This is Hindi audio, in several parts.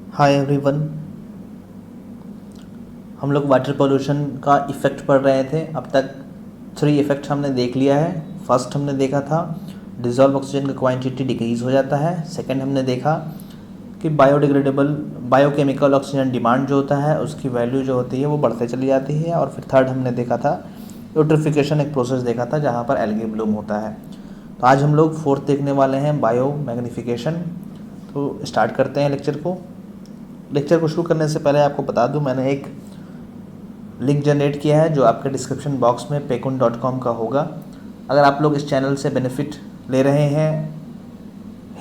Hi everyone. हम लोग वाटर पोल्यूशन का इफ़ेक्ट पढ़ रहे थे। अब तक 3 इफ़ेक्ट हमने देख लिया है। फर्स्ट हमने देखा था डिज़ोल्व ऑक्सीजन का क्वांटिटी डिक्रीज़ हो जाता है। सेकंड हमने देखा कि बायोडिग्रेडेबल बायोकेमिकल ऑक्सीजन डिमांड जो होता है उसकी वैल्यू जो होती है वो बढ़ते चली जाती है। और फिर थर्ड हमने देखा था यूट्रिफिकेशन, एक प्रोसेस देखा था जहाँ पर एल्गी ब्लूम होता है। तो आज हम लोग फोर्थ देखने वाले हैं बायो मैग्नीफिकेशन। तो स्टार्ट करते हैं लेक्चर को शुरू करने से पहले आपको बता दूं, मैंने एक लिंक जनरेट किया है जो आपके डिस्क्रिप्शन बॉक्स में pekun.com का होगा। अगर आप लोग इस चैनल से बेनिफिट ले रहे हैं,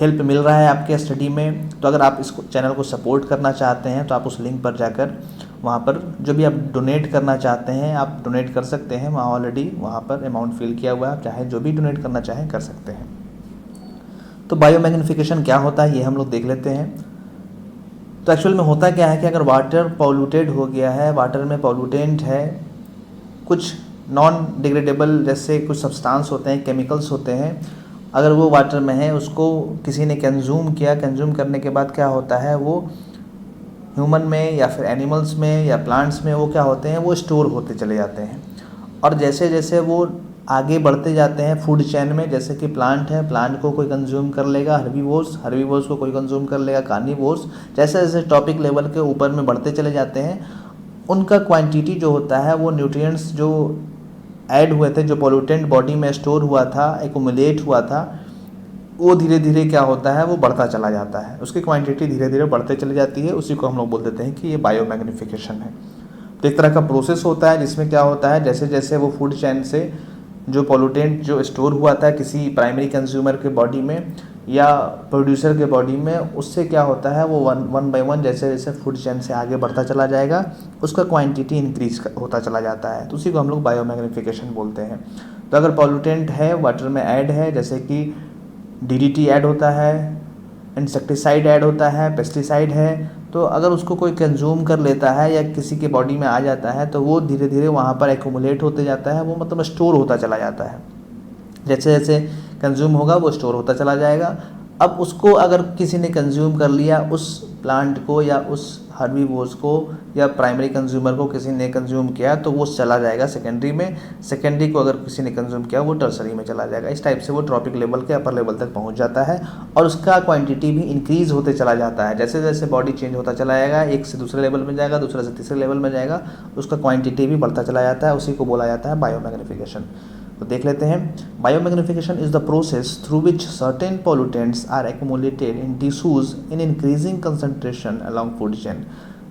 हेल्प मिल रहा है आपके स्टडी में, तो अगर आप इस चैनल को सपोर्ट करना चाहते हैं तो आप उस लिंक पर जाकर वहाँ पर जो भी आप डोनेट करना चाहते हैं आप डोनेट कर सकते हैं। वहाँ ऑलरेडी वहाँ पर अमाउंट फिल किया हुआ है, आप चाहे जो भी डोनेट करना चाहें कर सकते हैं। तो बायोमैग्निफिकेशन क्या होता है ये हम लोग देख लेते हैं। तो एक्चुअल में होता क्या है कि अगर वाटर पॉल्यूटेड हो गया है, वाटर में पॉल्यूटेंट है, कुछ नॉन डिग्रेडेबल जैसे कुछ सब्सटेंस होते हैं, केमिकल्स होते हैं, अगर वो वाटर में है उसको किसी ने कंज्यूम किया, कंज्यूम करने के बाद क्या होता है वो ह्यूमन में या फिर एनिमल्स में या प्लांट्स में वो क्या होते हैं वो स्टोर होते चले जाते हैं। और जैसे जैसे वो आगे बढ़ते जाते हैं फूड चेन में, जैसे कि प्लांट है, प्लांट को कोई कंज्यूम कर लेगा, हर्बीवोर्स को कोई कंज्यूम कर लेगा, कार्निवोर्स, जैसे जैसे टॉपिक लेवल के ऊपर में बढ़ते चले जाते हैं उनका क्वांटिटी जो होता है वो न्यूट्रिएंट्स जो ऐड हुए थे, जो पोल्यूटेंट बॉडी में स्टोर हुआ था, एक्यूमुलेट हुआ था, वो धीरे धीरे क्या होता है वो बढ़ता चला जाता है, उसकी क्वांटिटी धीरे धीरे बढ़ते चली जाती है। उसी को हम लोग बोल देते हैं कि ये बायोमैग्निफिकेशन है। तो एक तरह का प्रोसेस होता है जिसमें क्या होता है जैसे जैसे वो फूड चेन से जो पोल्यूटेंट जो स्टोर हुआ था किसी प्राइमरी कंज्यूमर के बॉडी में या प्रोड्यूसर के बॉडी में, उससे क्या होता है वो वन बाय वन जैसे जैसे फूड चेन से आगे बढ़ता चला जाएगा उसका क्वांटिटी इंक्रीज होता चला जाता है। तो उसी को हम लोग बायोमैग्निफिकेशन बोलते हैं। तो अगर पोल्यूटेंट है वाटर में ऐड है, जैसे कि डीडीटी ऐड होता है, इंसेक्टिसाइड ऐड होता है, पेस्टिसाइड है, तो अगर उसको कोई कंज्यूम कर लेता है या किसी के बॉडी में आ जाता है तो वो धीरे धीरे वहाँ पर एक्यूमुलेट होते जाता है, वो मतलब स्टोर होता चला जाता है। जैसे जैसे कंज्यूम होगा वो स्टोर होता चला जाएगा। अब उसको अगर किसी ने कंज्यूम कर लिया, उस प्लांट को या उस हर्बीवोर्स को या प्राइमरी कंज्यूमर को किसी ने कंज्यूम किया तो वो चला जाएगा सेकेंडरी में, सेकेंडरी को अगर किसी ने कंज्यूम किया वो टर्सरी में चला जाएगा। इस टाइप से वो ट्रॉपिक लेवल के अपर लेवल तक पहुंच जाता है और उसका क्वांटिटी भी इंक्रीज होते चला जाता है। जैसे जैसे बॉडी चेंज होता चला जाएगा, एक से दूसरे लेवल में जाएगा, दूसरे से तीसरे लेवल में जाएगा, उसका क्वांटिटी भी बढ़ता चला जाता है। उसी को बोला जाता है बायोमैग्निफिकेशन। तो देख लेते हैं। Biomagnification is the process through which certain pollutants are accumulated in tissues in increasing concentration along food chain.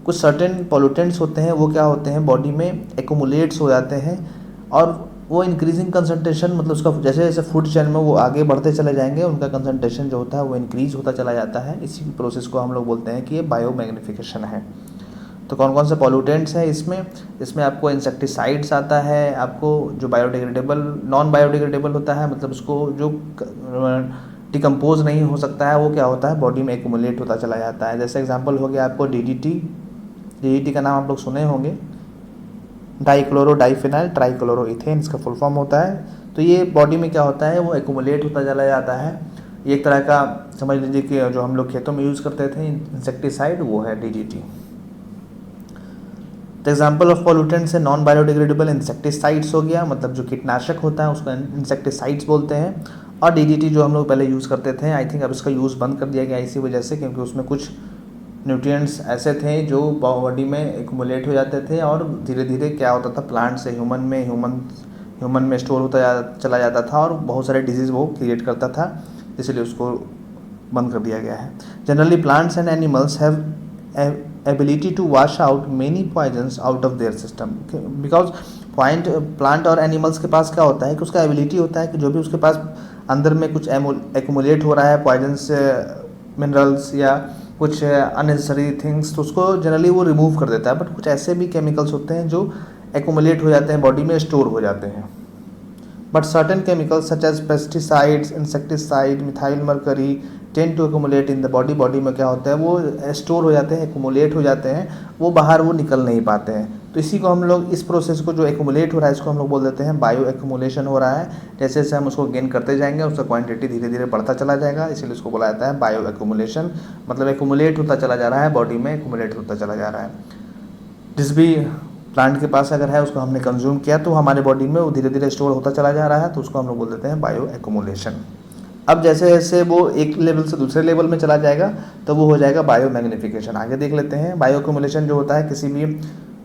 कुछ सर्टेन पोल्यूटेंट्स होते हैं वो क्या होते हैं बॉडी में एक्यूमुलेट्स हो जाते हैं और वो इंक्रीजिंग कंसंट्रेशन मतलब उसका जैसे जैसे फूड चेन में वो आगे बढ़ते चले जाएंगे उनका कंसंट्रेशन जो होता है वो इंक्रीज होता चला जाता है। इसी प्रोसेस को हम लोग बोलते हैं कि ये बायोमैग्निफिकेशन है। तो कौन कौन से पॉल्यूटेंट्स हैं इसमें आपको इंसेक्टिसाइड्स आता है, आपको जो बायोडिग्रेडेबल नॉन बायोडिग्रेडेबल होता है मतलब उसको जो डिकम्पोज नहीं हो सकता है वो क्या होता है बॉडी में एक्यूमुलेट होता चला जाता है। जैसे एग्जांपल हो गया आपको डीडीटी का नाम आप लोग सुने होंगे, डाइक्लोरो डाइफिनाइल ट्राइक्लोरोइथेन इसका फुल फॉर्म होता है। तो ये बॉडी में क्या होता है वो एक्यूमुलेट होता चला जाता है। ये एक तरह का समझ लीजिए कि जो हम लोग खेतों में यूज़ करते थे इंसेक्टिसाइड वो है डीडीटी। तो एग्जाम्पल ऑफ पॉल्यूटेंट्स है नॉन बायोडिग्रेडेबल इंसेक्टिसाइड्स हो गया, मतलब जो कीटनाशक होता है उसको इंसेक्टिसाइड्स बोलते हैं। और डीडीटी जो हम लोग पहले यूज़ करते थे, आई थिंक अब इसका यूज़ बंद कर दिया गया इसी वजह से क्योंकि उसमें कुछ न्यूट्रिएंट्स ऐसे थे जो बॉडी में एक्यूमुलेट हो जाते थे और धीरे धीरे क्या होता था प्लांट से ह्यूमन में स्टोर होता चला जाता था और बहुत सारे डिजीज़ वो क्रिएट करता था, इसलिए उसको बंद कर दिया गया है। Generally plants and animals have ability to wash out many poisons out of their system because plant और एनिमल्स के पास क्या होता है कि उसका एबिलिटी होता है कि जो भी उसके पास अंदर में कुछ एक्यूमुलेट हो रहा है पॉइजन्स मिनरल्स या कुछ अननेसेसरी थिंग्स तो उसको जनरली वो रिमूव कर देता है। बट कुछ ऐसे भी केमिकल्स होते हैं जो एक्यूमुलेट हो जाते हैं बॉडी में, स्टोर हो जाते हैं। But certain chemicals such as pesticides, insecticide, methyl mercury, tend to accumulate in the body, body में क्या होता है वो स्टोर हो जाते हैं, एक्यूमुलेट हो जाते हैं, वो बाहर वो निकल नहीं पाते हैं। तो इसी को हम लोग, इस प्रोसेस को जो एक्यूमुलेट हो रहा है इसको हम लोग बोल देते हैं बायो एक्यूमुलेशन हो रहा है। जैसे जैसे हम उसको गेन करते जाएंगे उसका क्वांटिटी धीरे धीरे बढ़ता चला जाएगा, इसीलिए उसको बोला जाता है बायो एक्यूमुलेशन। मतलब एक्यूमुलेट होता चला जा रहा है बॉडी में, एक्यूमुलेट होता चला जा रहा है। जिस भी प्लांट के पास अगर है उसको हमने कंज्यूम किया तो हमारे बॉडी में वो धीरे धीरे स्टोर होता चला जा रहा है, तो उसको हम लोग बोल देते हैं बायो एक्यूमुलेशन। अब जैसे जैसे वो एक लेवल से दूसरे लेवल में चला जाएगा तो वो हो जाएगा बायो मैग्नीफिकेशन। आगे देख लेते हैं। बायो एक्यूमुलेशन जो होता है किसी भी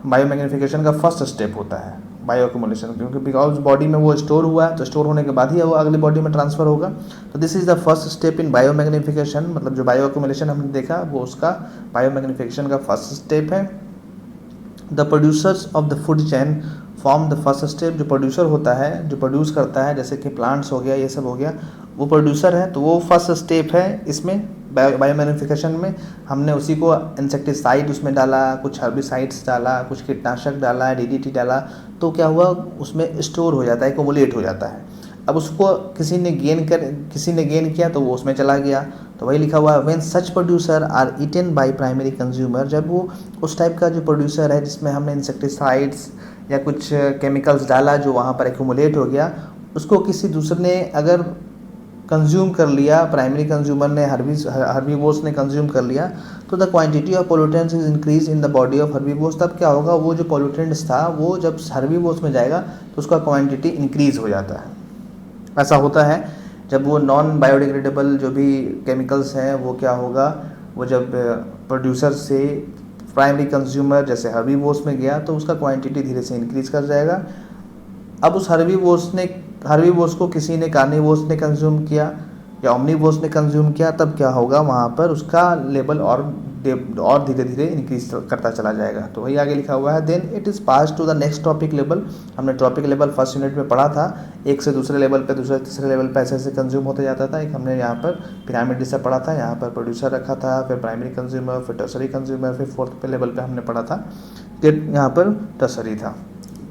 बायो मैग्नीफिकेशन का फर्स्ट स्टेप होता है बायो एक्यूमुलेशन, क्योंकि बिकॉज बॉडी में वो स्टोर हुआ है तो स्टोर होने के बाद ही वो अगली बॉडी में ट्रांसफर होगा। तो this is the first step in bio magnification. मतलब जो बायो एक्यूमुलेशन हमने देखा वो उसका बायो मैग्नीफिकेशन का फर्स्ट स्टेप है। The producers of the food chain form the first step. जो प्रोड्यूसर होता है, जो प्रोड्यूस करता है, जैसे कि प्लांट्स हो गया, ये सब हो गया, वो प्रोड्यूसर है, तो वो फर्स्ट स्टेप है इसमें बायो मैग्नीफिकेशन में। हमने उसी को इंसेक्टिसाइड उसमें डाला, कुछ हर्बिसाइड्स डाला, कुछ कीटनाशक डाला, डीडीटी डाला, तो क्या हुआ उसमें स्टोर हो जाता है, एक्यूमुलेट हो जाता है। अब उसको किसी ने गेन किया तो वो उसमें चला गया, तो वही लिखा हुआ है when such producer are eaten by primary consumer. जब वो उस टाइप का जो प्रोड्यूसर है जिसमें हमने इंसेक्टिसाइड्स या कुछ केमिकल्स डाला जो वहाँ पर एक्यूमुलेट हो गया, उसको किसी दूसरे ने अगर कंज्यूम कर लिया, प्राइमरी कंज्यूमर ने, हर्बीवोर्स ने कंज्यूम कर लिया, तो the quantity of pollutants is increase in the body of herbivores. तब क्या होगा, वो जो पोल्यूटेंट्स था वो जब हर्बीवोर्स में जाएगा तो उसका क्वांटिटी इंक्रीज हो जाता है। ऐसा होता है जब वो नॉन बायोडिग्रेडेबल जो भी केमिकल्स हैं वो क्या होगा, वो जब प्रोड्यूसर से प्राइमरी कंज्यूमर जैसे हर्बीवोर्स में गया तो उसका क्वांटिटी धीरे से इंक्रीज कर जाएगा। अब उस हर्बीवोर्स को किसी ने कार्निवोर्स ने कंज्यूम किया या ओमनीवोर्स ने कंज्यूम किया, तब क्या होगा वहाँ पर उसका लेवल और धीरे धीरे इंक्रीज करता चला जाएगा। तो वही आगे लिखा हुआ है then it is pass to the next topic level. हमने टॉपिक लेवल फर्स्ट यूनिट में पढ़ा था, एक से दूसरे लेवल पे, दूसरे तीसरे लेवल पे ऐसे ऐसे कंज्यूम होते जाता था। एक हमने यहाँ पर पिरामिड जैसा पढ़ा था, यहाँ पर प्रोड्यूसर रखा था, फिर प्राइमरी कंज्यूमर, फिर टर्सरी कंज्यूमर, फिर फोर्थ पे लेवल पे हमने पढ़ा था कि यहाँ पर टर्सरी था।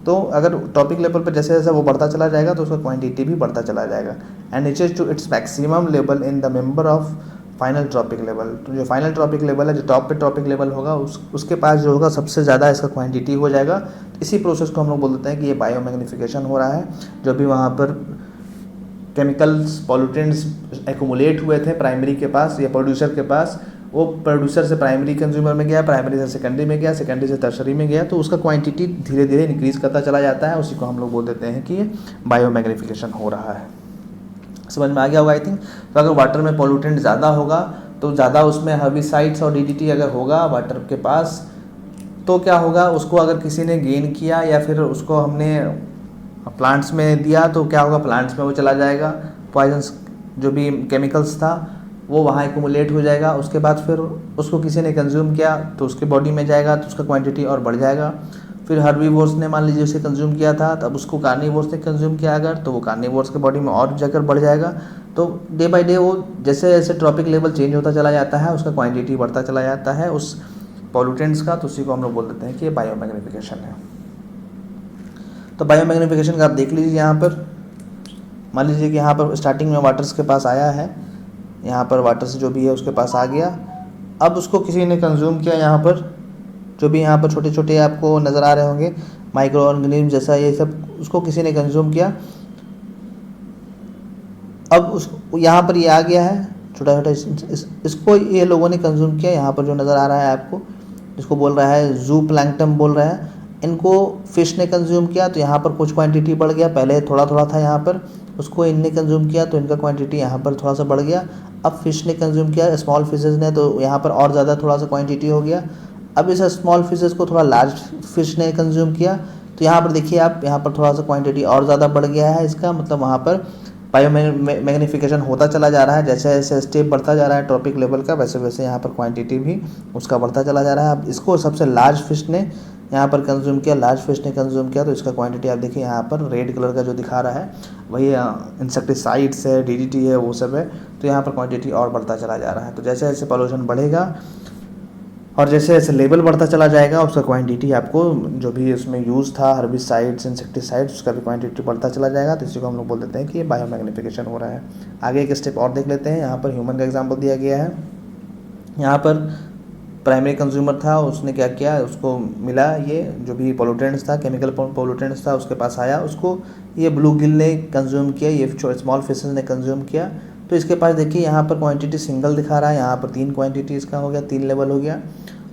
तो अगर टॉपिक लेवल पर जैसे जैसे वो बढ़ता चला जाएगा तो उसका क्वांटिटी भी बढ़ता चला जाएगा and reaches to its maximum level in the member of final trophic level. तो जो फाइनल ट्रॉपिक लेवल है, जो टॉप पे ट्रॉपिक लेवल होगा, उसके पास जो होगा सबसे ज़्यादा इसका क्वांटिटी हो जाएगा। इसी प्रोसेस को हम लोग बोल देते हैं कि ये बायो मैग्नीफिकेशन हो रहा है। जो भी वहाँ पर केमिकल्स पॉल्यूटेंट्स एक्यूमुलेट हुए थे प्राइमरी के पास या प्रोड्यूसर के पास, वो प्रोड्यूसर से प्राइमरी कंज्यूमर में गया, प्राइमरी से सेकेंडरी में गया, सेकेंडरी से टर्सरी में गया, तो उसका क्वांटिटी धीरे धीरे इंक्रीज करता चला जाता है। उसी को हम लोग बोल देते हैं कि ये बायो मैग्नीफिकेशन हो रहा है। समझ में आ गया होगा आई थिंक। तो अगर वाटर में पॉल्यूटेंट ज़्यादा होगा तो ज़्यादा उसमें हर्बिसाइड्स और डीडीटी अगर होगा वाटर के पास, तो क्या होगा, उसको अगर किसी ने गेन किया या फिर उसको हमने प्लांट्स में दिया तो क्या होगा, प्लांट्स में वो चला जाएगा, पॉइजन्स जो भी केमिकल्स था वो वहाँ एक्यूमुलेट हो जाएगा। उसके बाद फिर उसको किसी ने कंज्यूम किया तो उसके बॉडी में जाएगा तो उसका क्वांटिटी और बढ़ जाएगा। फिर हर्बीवोर्स ने मान लीजिए उसे कंज्यूम किया था, तब उसको कार्निवोर्स ने कंज्यूम किया अगर, तो वो कार्निवोर्स के बॉडी में और जाकर बढ़ जाएगा। तो डे बाय डे वो जैसे जैसे ट्रॉपिक लेवल चेंज होता चला जाता है उसका क्वांटिटी बढ़ता चला जाता है उस पॉल्यूटेंट्स का, तो उसी को हम लोग बोल देते हैं कि ये बायो मैग्नीफिकेशन है। तो बायो मैग्नीफिकेशन का आप देख लीजिए यहाँ पर, मान लीजिए कि यहाँ पर स्टार्टिंग में वाटर्स के पास आया है, यहाँ पर वाटर्स जो भी है उसके पास आ गया। अब उसको किसी ने कंज्यूम किया, यहाँ पर जो भी यहाँ पर छोटे छोटे आपको नज़र आ रहे होंगे माइक्रो ऑर्गेनिज्म जैसा, ये सब उसको किसी ने कंज्यूम किया। अब उस यहाँ पर ये आ गया है छोटा छोटा, इसको ये लोगों ने कंज्यूम किया। यहाँ पर जो नज़र आ रहा है आपको, इसको बोल रहा है जू प्लैंक्टन बोल रहा है, इनको फिश ने कंज्यूम किया तो यहाँ पर कुछ क्वांटिटी बढ़ गया। पहले थोड़ा थोड़ा था यहाँ पर, उसको इनने कंज्यूम किया तो इनका क्वांटिटी यहाँ पर थोड़ा सा बढ़ गया। अब फिश ने कंज्यूम किया, स्मॉल फिशेज़ ने, तो यहाँ पर और ज़्यादा थोड़ा सा क्वांटिटी हो गया। अब इस स्मॉल फिशेज़ को थोड़ा लार्ज फिश ने कंज्यूम किया तो यहाँ पर देखिए आप, यहाँ पर थोड़ा सा क्वांटिटी और ज़्यादा बढ़ गया है इसका। मतलब वहाँ पर बायो मैग्नीफिकेशन होता चला जा रहा है। जैसे जैसे स्टेप बढ़ता जा रहा है टॉपिक लेवल का, वैसे वैसे यहाँ पर क्वांटिटी भी उसका बढ़ता चला जा रहा है। अब इसको सबसे लार्ज फिश ने यहाँ पर कंज्यूम किया, लार्ज फिश ने कंज्यूम किया, तो इसका क्वांटिटी आप देखिए यहाँ पर रेड कलर का जो दिखा रहा है वही इंसेक्टिसाइड्स है, डीडीटी है, वो सब है। तो यहाँ पर क्वांटिटी और बढ़ता चला जा रहा है। तो जैसे जैसे पॉल्यूशन बढ़ेगा और जैसे जैसे लेवल बढ़ता चला जाएगा उसका क्वांटिटी आपको जो भी उसमें यूज़ था हर्बिसाइड्स इंसेक्टिसाइड्स उसका भी क्वांटिटी बढ़ता चला जाएगा। तो इसी को हम लोग बोल देते हैं कि ये बायोमैग्निफिकेशन हो रहा है। आगे एक स्टेप और देख लेते हैं। यहाँ पर ह्यूमन का एग्जाम्पल दिया गया है। यहाँ पर प्राइमरी कंज्यूमर था, उसने क्या किया, उसको मिला ये जो भी पोल्यूटेंट्स था, केमिकल पोल्यूटेंट्स था, उसके पास आया, उसको ये ब्लू गिल ने कंज्यूम किया, ये स्मॉल फिशेस ने कंज्यूम किया। तो इसके पास देखिए यहाँ पर क्वांटिटी सिंगल दिखा रहा है, यहाँ पर 3 क्वांटिटी इसका हो गया, 3 लेवल हो गया।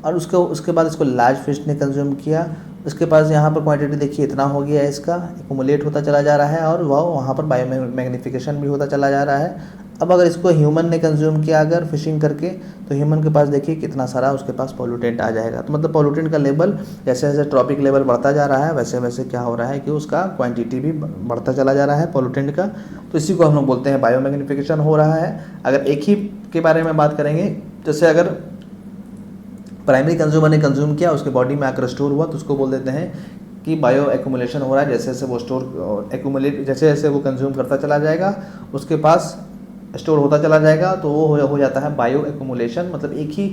और उसके बाद इसको लार्ज फिश ने कंज्यूम किया, उसके पास यहाँ पर क्वांटिटी देखिए इतना हो गया है, इसका एक्यूमुलेट होता चला जा रहा है और वहाँ पर बायोमैग्निफिकेशन भी होता चला जा रहा है। अब अगर इसको ह्यूमन ने कंज्यूम किया अगर फिशिंग करके, तो ह्यूमन के पास देखिए कितना सारा उसके पास पोल्यूटेंट आ जाएगा। तो मतलब पोल्यूटेंट का लेवल जैसे जैसे ट्रॉपिक लेवल बढ़ता जा रहा है वैसे वैसे क्या हो रहा है कि उसका क्वांटिटी भी बढ़ता चला जा रहा है पोल्यूटेंट का। तो इसी को हम लोग बोलते हैं बायोमैग्निफिकेशन हो रहा है। अगर एक ही के बारे में बात करेंगे, जैसे अगर प्राइमरी कंज्यूमर ने कंज्यूम किया, उसके बॉडी में आकर स्टोर हुआ, तो उसको बोल देते हैं कि बायो एक्यूमुलेशन हो रहा है। जैसे जैसे वो स्टोर एक्यूमुलेट जैसे जैसे वो कंज्यूम करता चला जाएगा उसके पास स्टोर होता चला जाएगा, तो वो हो जाता है बायो एक्यूमुलेशन। मतलब एक ही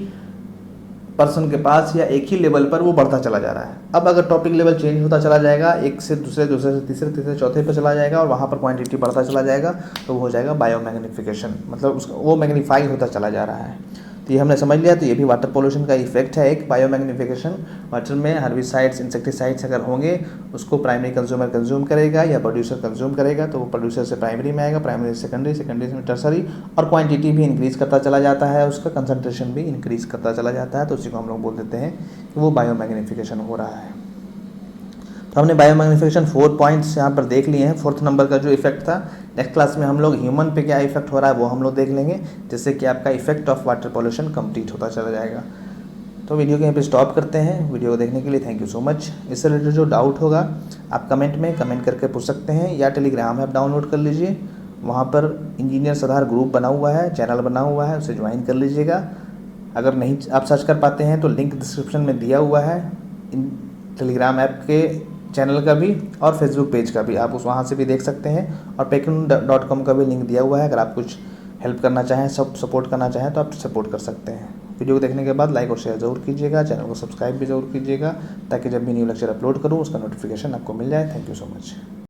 पर्सन के पास या एक ही लेवल पर वो बढ़ता चला जा रहा है। अब अगर टॉपिक लेवल चेंज होता चला जाएगा, एक से दूसरे, दूसरे से तीसरे, तीसरे चौथे पर चला जाएगा और वहाँ पर क्वांटिटी बढ़ता चला जाएगा, तो वो हो जाएगा बायोमैग्निफिकेशन। मतलब उसका वो मैग्नीफाई होता चला जा रहा है। तो ये हमने समझ लिया। तो ये भी वाटर पोल्यूशन का इफेक्ट है एक बायोमैग्निफिकेशन। वाटर में हर्बिसाइड्स इंसेक्टिसाइड्स अगर होंगे उसको प्राइमरी कंज्यूमर कंज्यूम करेगा या प्रोड्यूसर कंज्यूम करेगा, तो वो प्रोड्यूसर से प्राइमरी में आएगा, प्राइमरी से सेकेंडरी, सेकेंडरी से टर्सरी, और क्वांटिटी भी इंक्रीज़ करता चला जाता है, उसका कंसंट्रेशन भी इंक्रीज़ करता चला जाता है। तो उसी को हम लोग बोल देते हैं कि वो बायोमैग्निफिकेशन हो रहा है। तो हमने बायोमैग्निफिकेशन 4 पॉइंट्स यहाँ पर देख लिए हैं। 4th नंबर का जो इफेक्ट था, नेक्स्ट क्लास में हम लोग ह्यूमन पे क्या इफेक्ट हो रहा है वो हम लोग देख लेंगे, जिससे कि आपका effect of water pollution complete होता चला जाएगा। तो वीडियो के यहाँ पे स्टॉप करते हैं। वीडियो को देखने के लिए थैंक यू सो मच। इससे रिलेटेड जो डाउट होगा आप कमेंट करके पूछ सकते हैं, या टेलीग्राम ऐप डाउनलोड कर लीजिए, वहाँ पर इंजीनियर सदार ग्रुप बना हुआ है, चैनल बना हुआ है, उसे ज्वाइन कर लीजिएगा। अगर नहीं आप सर्च कर पाते हैं तो लिंक डिस्क्रिप्शन में दिया हुआ है, टेलीग्राम ऐप के चैनल का भी और फेसबुक पेज का भी, आप उस वहाँ से भी देख सकते हैं। और pekun.com का भी लिंक दिया हुआ है। अगर आप कुछ हेल्प करना चाहें, सब सपोर्ट करना चाहें तो आप सपोर्ट कर सकते हैं। वीडियो को देखने के बाद लाइक और शेयर ज़रूर कीजिएगा, चैनल को सब्सक्राइब भी ज़रूर कीजिएगा, ताकि जब भी न्यू लेक्चर अपलोड करूँ उसका नोटिफिकेशन आपको मिल जाए। Thank you so much.